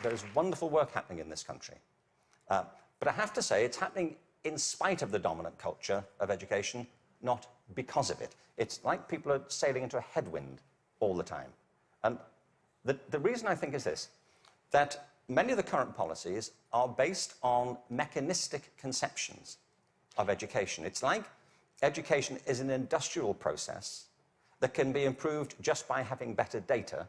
There's wonderful work happening in this country. But I have to say, it's happening in spite of the dominant culture of education, not because of it. It's like people are sailing into a headwind all the time. And the reason I think is this, that many of the current policies are based on mechanistic conceptions of education. It's like education is an industrial process that can be improved just by having better data.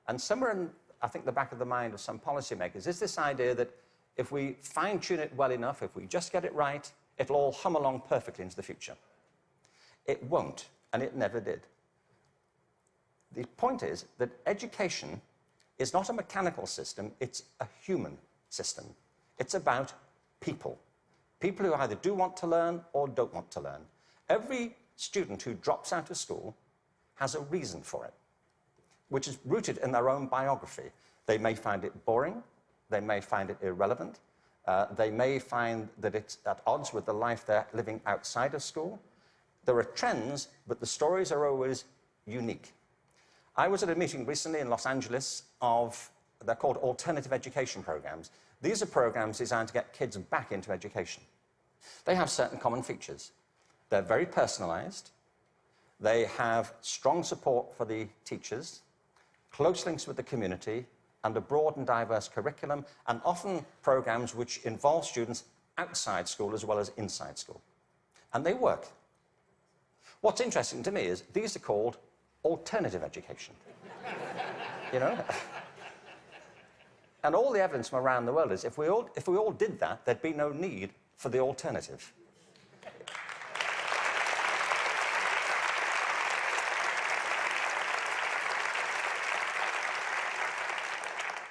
And somewhere in, I think, the back of the mind of some policymakers is this idea that if we fine-tune it well enough, if we just get it right, it'll all hum along perfectly into the future. It won't, and it never did. The point is that education is not a mechanical system, it's a human system. It's about people. People who either do want to learn or don't want to learn. Every student who drops out of school has a reason for it, which is rooted in their own biography. They may find it boring, they may find it irrelevant, they may find that it's at odds with the life they're living outside of school. There are trends, but the stories are always unique. I was at a meeting recently in Los Angeles they're called alternative education programs. These are programs designed to get kids back into education. They have certain common features. They're very personalized. They have strong support for the teachers, close links with the community, and a broad and diverse curriculum, and often programs which involve students outside school as well as inside school. And they work. What's interesting to me is these are called alternative education. You know? And all the evidence from around the world is if we all did that, there'd be no need for the alternative.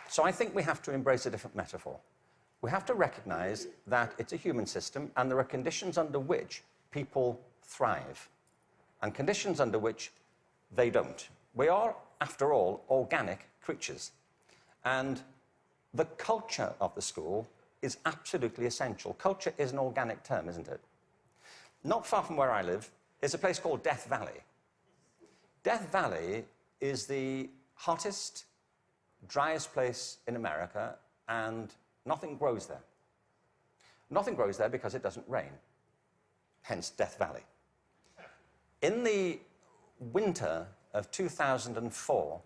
So I think we have to embrace a different metaphor. We have to recognize that it's a human system and there are conditions under which people thrive and conditions under which they don't. We are, after all, organic creatures. And the culture of the school is absolutely essential. Culture is an organic term, isn't it? Not far from where I live is a place called Death Valley. Death Valley is the hottest, driest place in America, and nothing grows there. Nothing grows there because it doesn't rain, hence Death Valley. In the winter of 2004,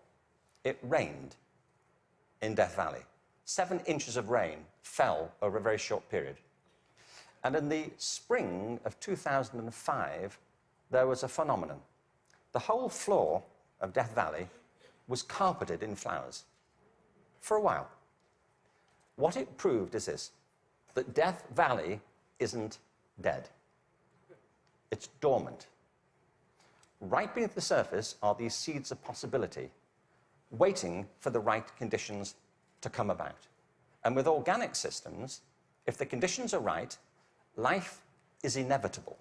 it rained in Death Valley. 7 inches of rain fell over a very short period. And in the spring of 2005, there was a phenomenon. The whole floor of Death Valley was carpeted in flowers. For a while. What it proved is this, that Death Valley isn't dead. It's dormant. Right beneath the surface are these seeds of possibility, waiting for the right conditions to come about. And with organic systems, if the conditions are right, life is inevitable.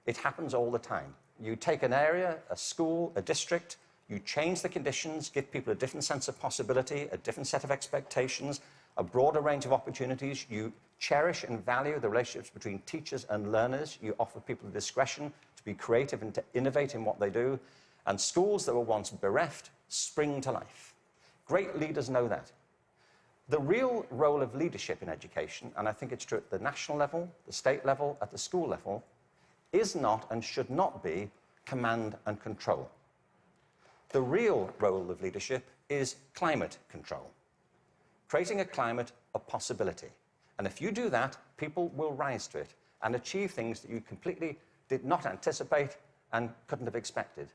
It happens all the time. You take an area, a school, a district, you change the conditions, give people a different sense of possibility, a different set of expectations, a broader range of opportunities. You cherish and value the relationships between teachers and learners. You offer people the discretion to be creative and to innovate in what they do. And schools that were once bereft spring to life. Great leaders know that. The real role of leadership in education, and I think it's true at the national level, the state level, at the school level, is not and should not be command and control. The real role of leadership is climate control, creating a climate of possibility. And if you do that, people will rise to it and achieve things that you completely did not anticipate and couldn't have expected.